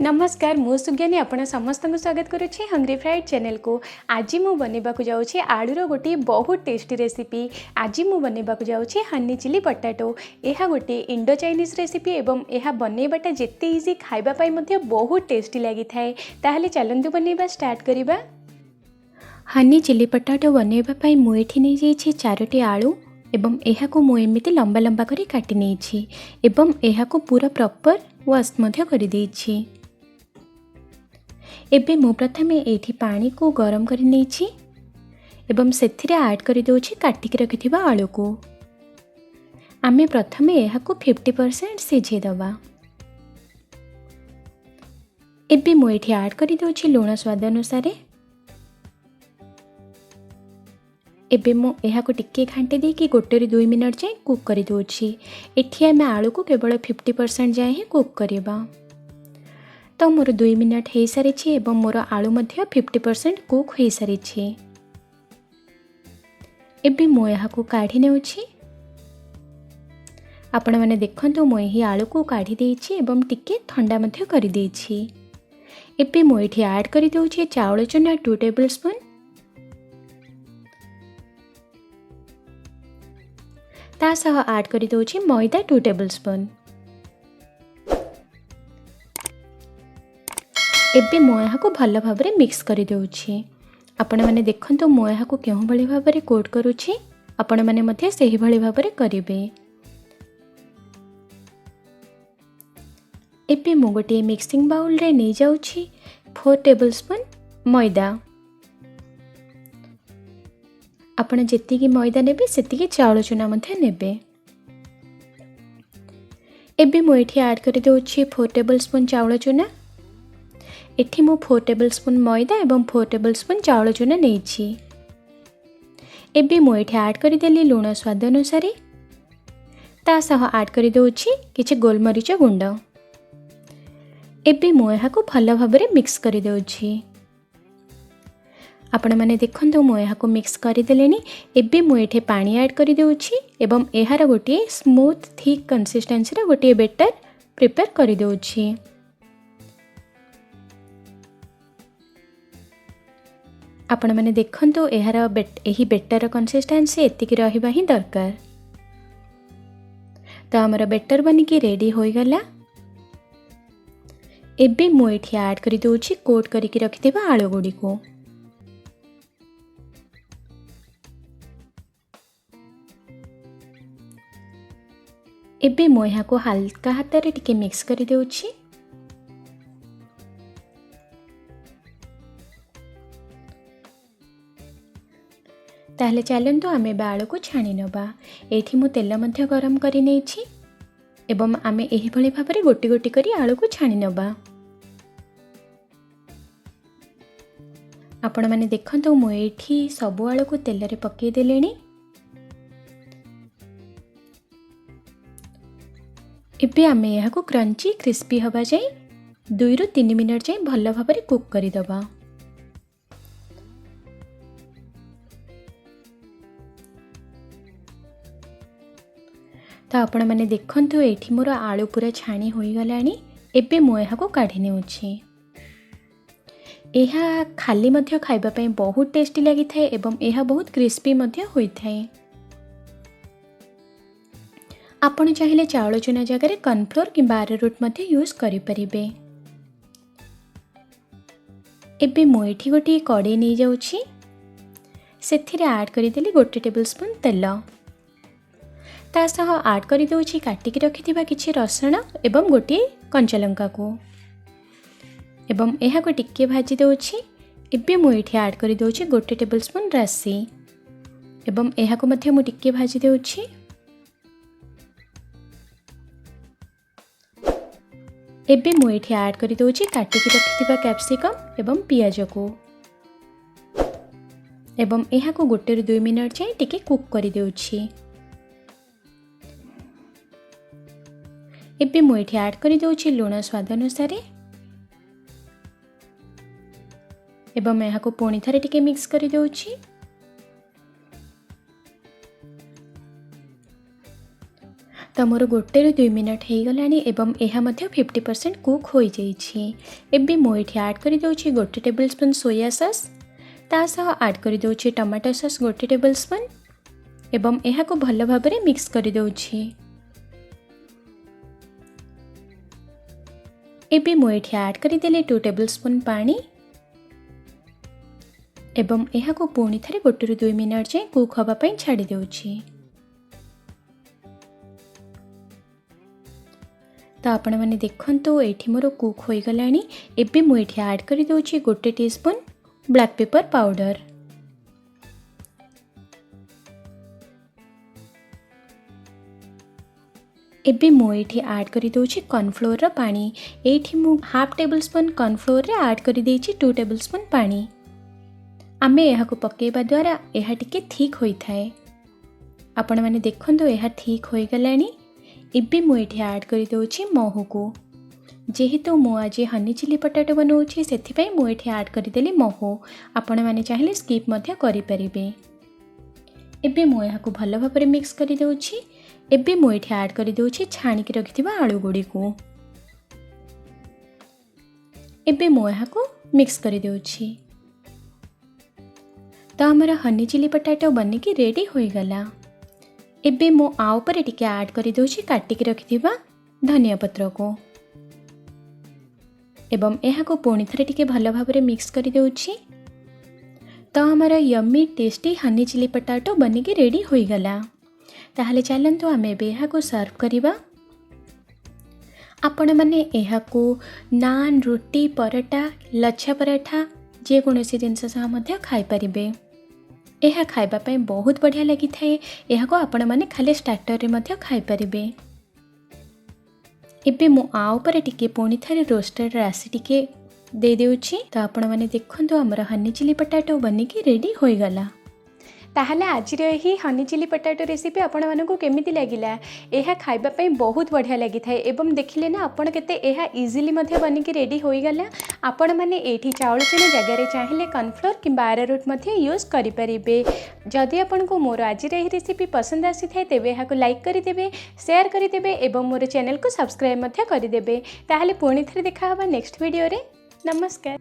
नमस्कार मु सुज्ञानी आपण समस्त को स्वागत करुच्ची हंग्री फ्राइड चैनल को। आज मु बनवा जाऊँगी आलूर गोटे बहुत टेस्टी रेसिपी। आज मु बनवा जाऊँगी हनी चिली पटाटो। यह गोटे इंडो चाइनीज रेसिपी एवं यह बनवाटा जिते इजी खाइबापी बहुत टेस्टी लगी थाए। ताहले चलंतु बनवा स्टार्ट करिबा। हनी चिली पटाटो बनवाई मुझे नहीं जाइए 4टी आलू एवं यह को मु एमती लंबा लंबा करी काटी नहीं एवं यह को पूरा प्रॉपर वाश मध्य कर देछि। एबे मु प्रथमे एठी पानी को गरम करि नेछि एवं सेथिरे ऐड करि दोछि काटिक रखिथिबा आलू को। आमे प्रथमे यह को 50% सिझे दबा। एबे मु एठी ऐड करि दोछि लूण स्वाद अनुसार। एबे मु यह को टिके घांटे दे कि 1-2 मिनट जाए कुक करि दोछि। एठी आमे आलू को केवल 50% जाए ही कुक करिबा। तो मोर 2 मिनट हो सारी एवं मोर आलू मध्य 50% कुक हो सारी। एबे मु यह को काढ़ी नेउछि। आपण माने देखंतु मु एही आलू को काढ़ी देछि एवं टिके ठंडा मध्य कर देछि। एबे मु एठी ऐड करि दोछि चाउल चूना 2 टेबल स्पून। ता सह ऐड करि दोछि मैदा 2 टेबल स्पून। एबे मु यहाँ को भल भाव मिक्स कर देउछि। आपण माने देखंतु मु यहाँ को केउ भली भाव कोट करूछि। आपण माने मध्य सही भली भाव करिवे। एबे मु गोटे मिक्सिंग बाउल रे नै जाउछि 4 टेबल स्पून मैदा। आपण जेतिकी मैदा नेबे सेतिकी चाउल चूना मध्य नेबे। एबे मु एठी ऐड कर देउछि 4 टेबल स्पून चाउल चूना। एठी मु 4 टेबल स्पून मैदा एवं 4 टेबल स्पून चाउल चूना नेछि। एबे मु एठी ऐड करि देली लूण स्वाद अनुसार। ता सह ऐड करि दोछि किछि गोलमरीच गुंड। एबे मु यहाँ को भल भाव मिक्स करि दोछि। आपण माने देखंतु मु यहाँ को मिक्स करि देलेनी। एबे मु एठी पानी ऐड करि दोछि एवं एहार गोटे स्मूथ थिक कंसिस्टेंसी रे गोटे बैटर प्रिपेयर करि दोछि। आपण माने देखंतु एहार एही बेटर कंसिस्टेंसी एतिकी रहिबा ही दरकार। तो हमर बेटर बनिकी रेडी होई गला। एबे मु एठी ऐड करि दोछि कोट करिकि रखिथिबा आलू गुडी को। एबे मु यहाँ को हल्का हाथ रे टिके मिक्स करि दोछि। ताहले चलंतु आमे आलू को छाणी नबा। एठी मु तेल मध्य गरम करि नेछि एवं आमे एही भली भाबरे गोटी गोटी करी आलू को छाणी नबा। आपण माने देखंतु मु एठी सब आलू को तेल रे पक्के देलेनी। एबे आमे यहा को क्रंची क्रिस्पी हबा जाय 2-3 मिनट जाय भल भाबरे कुक करि दबा। तो आपण माने देखंतु एठी मोर आलू पूरा छाणी होई गलानी। एबे मु यहाँ को काढ़ी नेउछि। एहा खाली मध्य खाइबा पई बहुत टेस्टी लगी थाए एवं एहा बहुत क्रिस्पी मध्य होई थाए। आपण चाहिले चाउल चूना जगह कॉर्नफ्लोर कि अरारोट मध्य यूज करि परिबे। एबे मु एठी गोटी कड़े नै जाउछि। सेथिरे ऐड करि देली 1 टेबल स्पून तेल। ता सह ऐड करि दोछि काटिक रखिथिबा किछि रसुण एवं गोटी कंचा लंका को एवं एहा को टिके भाजी दोछि। एबे मु एठी ऐड करि दोछि 1 टेबल स्पून राशि एवं एहा को मध्य मु टिके भाजी दोछि। एबे मु एठी ऐड करि दोछि काटिक रखिथिबा कैप्सिकम एवं पियाज को एवं एहा को 1-2 मिनट जाय टिके कुक करि दोछि। एबे मु एठी ऐड करि दोछि लूण स्वाद अनुसार एवं एहा को पुणी थरे टिके मिक्स करि दोछि। तो मोर 1 ରୁ 2 मिनट हो गलानी एवं यह 50% कुक हो जाइए। एबे मु ये ऐड कर दूची 1 टेबल स्पून सोया सॉस, ता सह ऐड कर दूची टमाटो सॉस 1 टेबल स्पून एवं यह को भल भाव में मिक्स कर दूची। एबे मु ये ऐड कर देले 2 टेबल स्पून पानी एवं यह को पुणी थे 1 ରୁ 2 मिनट जाए कुक होगापी छाड़ी दूची। तो आपण मैंने देखो ये मोर कुक हो गलानी। एबे मु ये ऐड कर दूची 1 टीस्पून ब्लैक पेपर पाउडर। एबे मु ये ऐड कर दूची कॉर्नफ्लोर पानी। एठी मु हाफ टेबल स्पून कॉर्नफ्लोर रे ऐड कर देची 2 टेबल स्पून पानी। आमे यह को पकेबा द्वारा यह टिके ठीक होई थाए। आपण मैंने देखो यह ठीक हो गलानी। एबे मु ये ऐड कर दूची महू को। जेहेतु मु आज हनी चिली पोटैटो बनाऊँगी से मु ये ऐड करदेली महू। आपण मैंने चाहिए स्किप मध्य करि परिबे। एबे मु यह को भल भाव में मिक्स कर दूची। एबे मु ये ऐड कर दूची छाणिक रखिथिबा आलू गुड़ी को। एबे मु यह को मिक्स कर दूची। तो हमार हनी चिली पोटैटो बनिकी रेडी हो गला। एबे मो आउ पर टिके ऐड कर दूची काटिक रखिथिबा धनिया पत्र को एवं यह को पुणी थे टिके भल भाव में मिक्स कर दूची। तो हमार yummy tasty honey chilli potato बनिकी रेडी हो गला। ताहले चलंतु आमे एबे यह को सर्व करिबा। आपण माने यह को नान, रोटी, पराठा, लच्छा पराठा जेकोसी जिनस सह मध्य खाई परिबे। यह खाइबा बहुत बढ़िया लगी थाए। यह को आपण माने खाली स्टार्टर रे मध्य खाई परिबे। एबे मु आउ पर टिके पुणी थे रोस्टेड राशि टिके दे देउची। तो आपण माने देखंतु हमर हनी चिली पोटैटो बनिकी रेडी हो गला। ताहले आज ही हनी चिली पोटैटो रेसिपी आपण मानकु केमिति लागिला? यह खाइबा पई बहुत बढ़िया लगी थाए एवं देखिले ना आपण केते यह इजीली मध्य बनिकी रेडी हो गला। आपण माने एठी चाउल चूना जगह रे चाहिले कॉर्नफ्लोर किंबा अरारोट मध्य यूज करि परिबे। जदि आपण को मोर आज रे रेसिपी पसंद आसी थाए तेबे यह को लाइक करि देबे, शेयर करि देबे एवं मोर चैनल को सब्सक्राइब मध्य करि देबे। ताहले पुणी थरे देखा हबा नेक्स्ट वीडियो रे। नमस्कार।